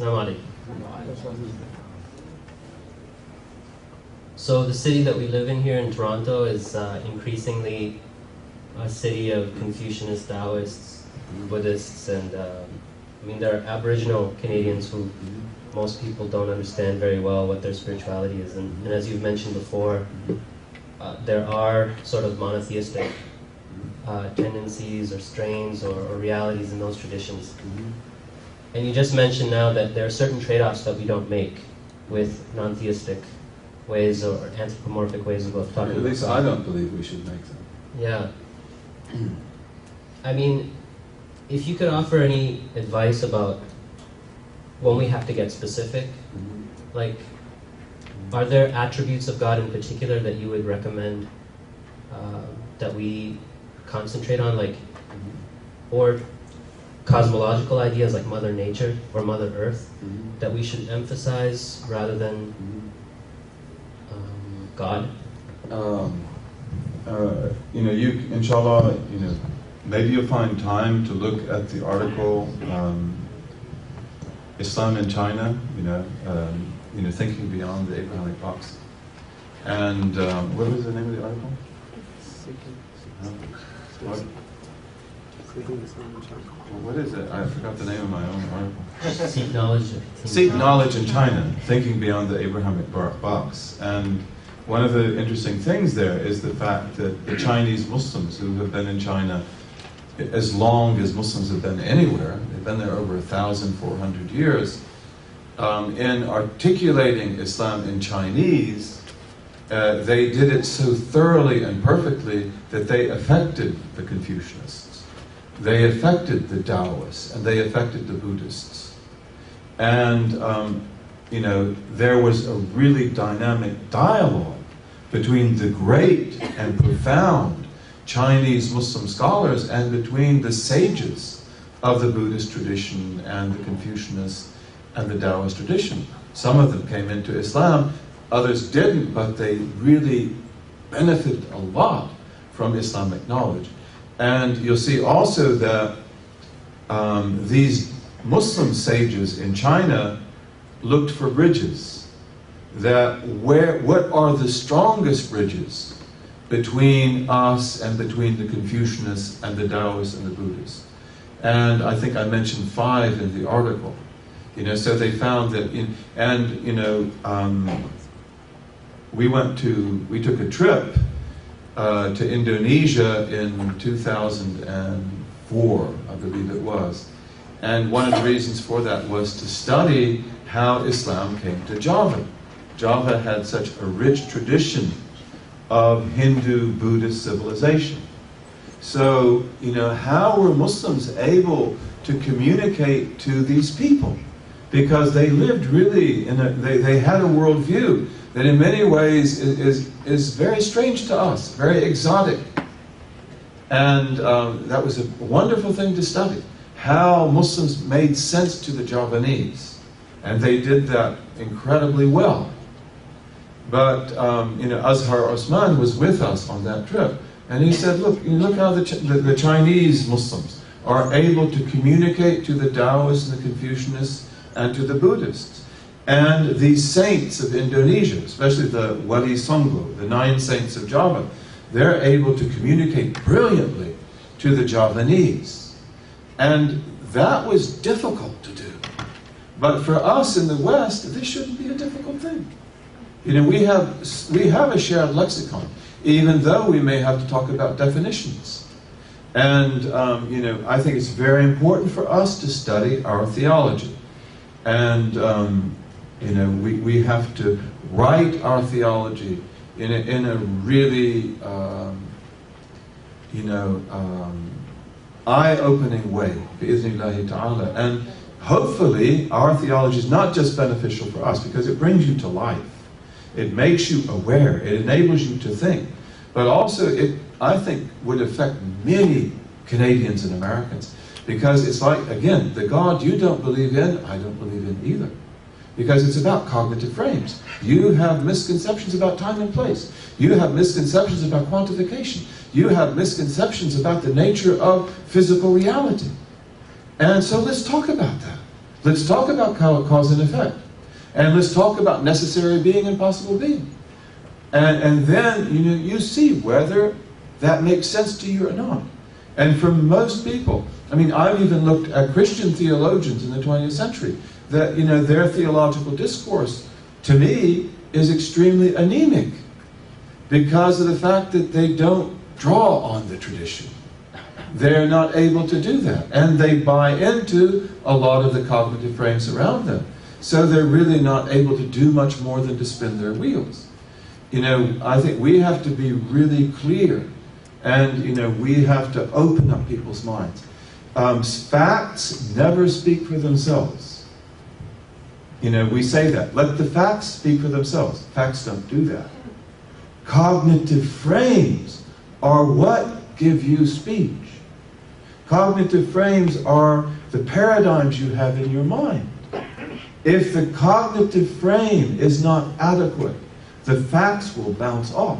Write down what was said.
Assalamu alaikum. So the city that we live in here in Toronto is increasingly a city of Confucianist Taoists, Buddhists, and I mean there are Aboriginal Canadians who most people don't understand very well what their spirituality is, and as you've mentioned before, there are sort of monotheistic tendencies or strains or realities in those traditions. And you just mentioned now that there are certain trade-offs that we don't make with non-theistic ways or anthropomorphic ways of talking. At least I don't believe we should make them. Yeah. I mean, if you could offer any advice about when we have to get specific, like, are there attributes of God in particular that you would recommend that we concentrate on, like, or cosmological ideas like Mother Nature or Mother Earth that we should emphasize rather than God? Inshallah, maybe you'll find time to look at the article, Islam in China, thinking beyond the Abrahamic box. And what was the name of the article? What is it? I forgot the name of my own article. Seek knowledge. Seek knowledge in China, thinking beyond the Abrahamic box. And one of the interesting things there is the fact that the Chinese Muslims who have been in China as long as Muslims have been anywhere, they've been there over 1,400 years, in articulating Islam in Chinese, they did it so thoroughly and perfectly that they affected the Confucianists, they affected the Taoists, and they affected the Buddhists. And there was a really dynamic dialogue between the great and profound Chinese Muslim scholars and between the sages of the Buddhist tradition and the Confucianist and the Taoist tradition. Some of them came into Islam, others didn't, but they really benefited a lot from Islamic knowledge. And you'll see also that these Muslim sages in China looked for bridges. What are the strongest bridges between us and between the Confucianists and the Taoists and the Buddhists? And I think I mentioned 5 in the article. So they found that we took a trip to Indonesia in 2004, I believe it was. And one of the reasons for that was to study how Islam came to Java. Java had such a rich tradition of Hindu, Buddhist civilization. So, how were Muslims able to communicate to these people? Because they lived really they had a worldview that in many ways is very strange to us, very exotic. And that was a wonderful thing to study, how Muslims made sense to the Javanese. And they did that incredibly well. But Azhar Osman was with us on that trip, and he said, look how the Chinese Muslims are able to communicate to the Taoists and the Confucianists and to the Buddhists. And these saints of Indonesia, especially the Wali Songo, the 9 saints of Java, they're able to communicate brilliantly to the Javanese. And that was difficult to do. But for us in the West, this shouldn't be a difficult thing. We have a shared lexicon, even though we may have to talk about definitions. And I think it's very important for us to study our theology. And we have to write our theology in a really eye-opening way, bi'iznillahi ta'ala. And hopefully our theology is not just beneficial for us because it brings you to life. It makes you aware, it enables you to think. But also it, I think, would affect many Canadians and Americans. Because it's like, again, the God you don't believe in, I don't believe in either. Because it's about cognitive frames. You have misconceptions about time and place. You have misconceptions about quantification. You have misconceptions about the nature of physical reality. And so let's talk about that. Let's talk about cause and effect. And let's talk about necessary being and possible being. And then you see whether that makes sense to you or not. And for most people, I mean, I've even looked at Christian theologians in the 20th century, that their theological discourse, to me, is extremely anemic because of the fact that they don't draw on the tradition. They're not able to do that. And they buy into a lot of the cognitive frames around them. So they're really not able to do much more than to spin their wheels. I think we have to be really clear, and we have to open up people's minds. Facts never speak for themselves. We say that. Let the facts speak for themselves. Facts don't do that. Cognitive frames are what give you speech. Cognitive frames are the paradigms you have in your mind. If the cognitive frame is not adequate, the facts will bounce off.